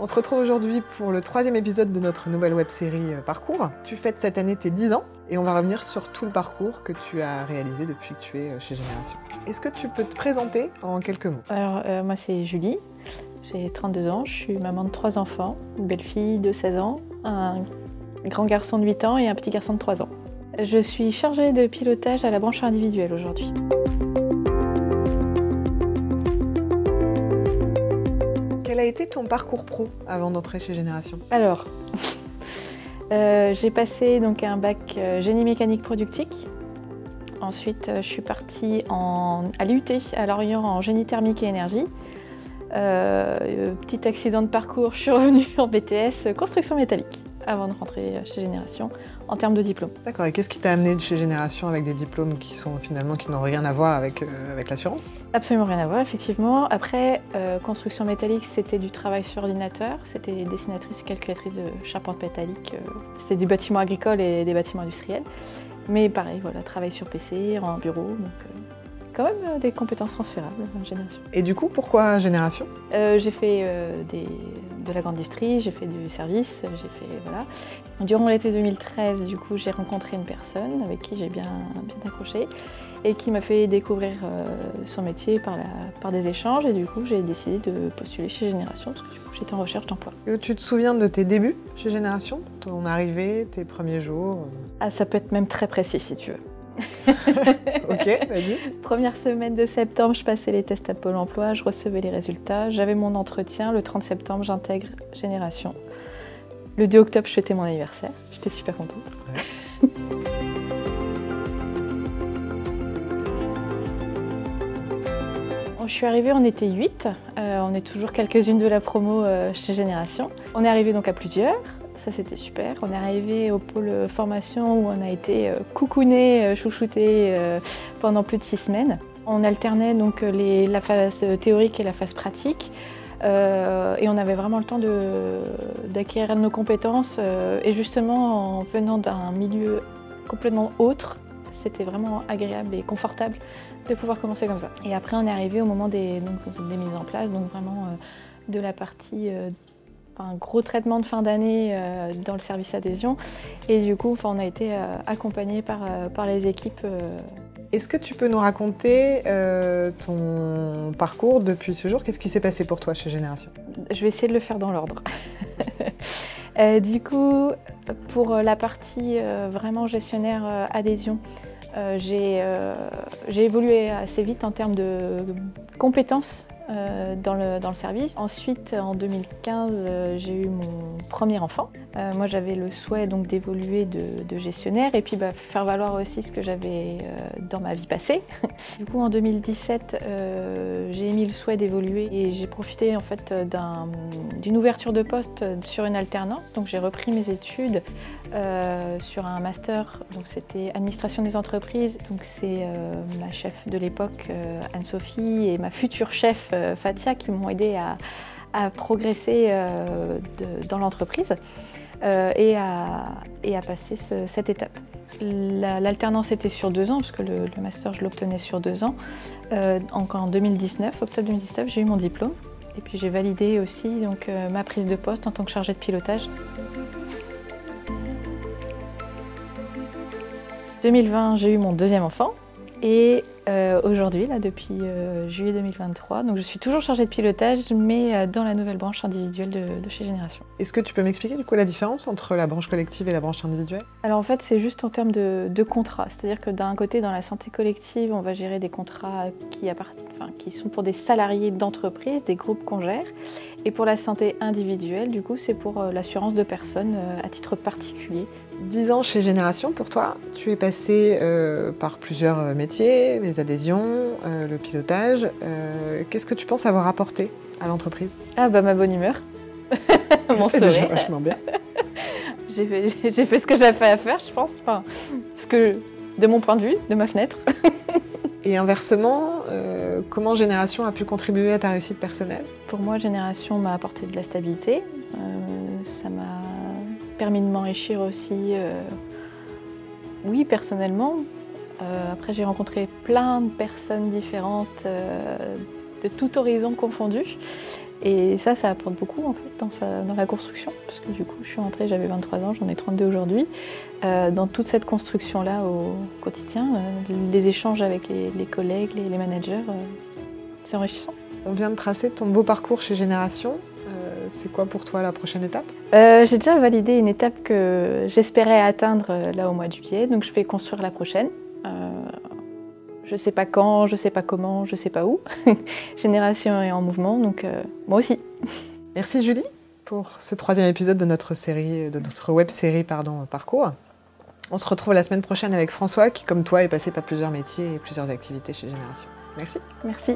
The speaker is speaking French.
On se retrouve aujourd'hui pour le 3e épisode de notre nouvelle web-série Parcours. Tu fêtes cette année tes 10 ans et on va revenir sur tout le parcours que tu as réalisé depuis que tu es chez Génération. Est-ce que tu peux te présenter en quelques mots? Alors, moi c'est Julie, j'ai 32 ans, je suis maman de 3 enfants, une belle-fille de 16 ans, un grand garçon de 8 ans et un petit garçon de 3 ans. Je suis chargée de pilotage à la branche individuelle aujourd'hui. Quel a été ton parcours pro avant d'entrer chez Génération? Alors, j'ai passé donc un bac génie mécanique productique. Ensuite, je suis partie à l'UT à Lorient en génie thermique et énergie. Petit accident de parcours, je suis revenue en BTS construction métallique avant de rentrer chez Génération en termes de diplôme. D'accord, et qu'est-ce qui t'a amené de chez Génération avec des diplômes qui n'ont rien à voir avec l'assurance? Absolument rien à voir, effectivement. Après, construction métallique, c'était du travail sur ordinateur, c'était dessinatrice et calculatrice de charpente métallique, c'était du bâtiment agricole et des bâtiments industriels. Mais pareil, voilà, travail sur PC, en bureau, donc quand même des compétences transférables en Génération. Et du coup, pourquoi Génération? J'ai fait de la grande distrie, j'ai fait du service, voilà. Durant l'été 2013, du coup, j'ai rencontré une personne avec qui j'ai bien accroché et qui m'a fait découvrir son métier par des échanges et du coup, j'ai décidé de postuler chez Génération parce que du coup, j'étais en recherche d'emploi. Tu te souviens de tes débuts chez Génération? Ton arrivée, tes premiers jours? Ah, ça peut être même très précis si tu veux. Ok, vas-y. Première semaine de septembre, je passais les tests à Pôle emploi, je recevais les résultats, j'avais mon entretien, le 30 septembre, j'intègre Génération. Le 2 octobre, je fêtais mon anniversaire, j'étais super contente. Ouais. Je suis arrivée, on était 8, on est toujours quelques-unes de la promo chez Génération. On est arrivé donc à plusieurs. Ça c'était super. On est arrivé au pôle formation où on a été coucouné, chouchouté pendant plus de 6 semaines. On alternait donc la phase théorique et la phase pratique et on avait vraiment le temps d'acquérir nos compétences et justement en venant d'un milieu complètement autre, c'était vraiment agréable et confortable de pouvoir commencer comme ça. Et après on est arrivé au moment des mises en place, donc vraiment de la partie un gros traitement de fin d'année dans le service adhésion et du coup on a été accompagnés par les équipes. Est-ce que tu peux nous raconter ton parcours depuis ce jour? Qu'est-ce qui s'est passé pour toi chez Génération? Je vais essayer de le faire dans l'ordre. Du coup, pour la partie vraiment gestionnaire adhésion, j'ai évolué assez vite en termes de compétences dans le service. Ensuite, en 2015, j'ai eu mon premier enfant. Moi, j'avais le souhait donc d'évoluer de gestionnaire et puis faire valoir aussi ce que j'avais dans ma vie passée. Du coup, en 2017, j'ai émis le souhait d'évoluer et j'ai profité en fait d'une ouverture de poste sur une alternance. Donc, j'ai repris mes études sur un master. Donc, c'était administration des entreprises. Donc, c'est ma chef de l'époque, Anne-Sophie, et ma future chef, Fatia, qui m'ont aidé à progresser dans l'entreprise et à passer cette étape. L'alternance était sur 2 ans, parce que le master je l'obtenais sur 2 ans. En 2019, octobre 2019, j'ai eu mon diplôme et puis j'ai validé aussi donc, ma prise de poste en tant que chargée de pilotage. 2020, j'ai eu mon 2e enfant. Et aujourd'hui, là, depuis juillet 2023, donc je suis toujours chargée de pilotage, mais dans la nouvelle branche individuelle de chez Génération. Est-ce que tu peux m'expliquer du coup la différence entre la branche collective et la branche individuelle? Alors en fait, c'est juste en termes de contrats. C'est-à-dire que d'un côté, dans la santé collective, on va gérer des contrats qui sont pour des salariés d'entreprise, des groupes qu'on gère. Et pour la santé individuelle, du coup, c'est pour l'assurance de personnes à titre particulier. 10 ans chez Génération, pour toi, tu es passé par plusieurs métiers, les adhésions, le pilotage. Qu'est-ce que tu penses avoir apporté à l'entreprise? Ah bah ma bonne humeur, mon sourire. C'est déjà vachement bien. J'ai fait ce que j'avais à faire, je pense, parce que de mon point de vue, de ma fenêtre. Et inversement, comment Génération a pu contribuer à ta réussite personnelle? Pour moi, Génération m'a apporté de la stabilité. Ça m'a permis de m'enrichir aussi, oui, personnellement. Après, j'ai rencontré plein de personnes différentes, de tout horizon confondu. Et ça apporte beaucoup en fait dans la construction, parce que du coup je suis rentrée, j'avais 23 ans, j'en ai 32 aujourd'hui. Dans toute cette construction-là au quotidien, les échanges avec les collègues, les managers, c'est enrichissant. On vient de tracer ton beau parcours chez Génération. C'est quoi pour toi la prochaine étape? J'ai déjà validé une étape que j'espérais atteindre là au mois de juillet, donc je vais construire la prochaine. Je ne sais pas quand, je ne sais pas comment, je ne sais pas où. Génération est en mouvement, donc moi aussi. Merci Julie pour ce 3e épisode de notre web-série Parcours. On se retrouve la semaine prochaine avec François qui, comme toi, est passé par plusieurs métiers et plusieurs activités chez Génération. Merci. Merci.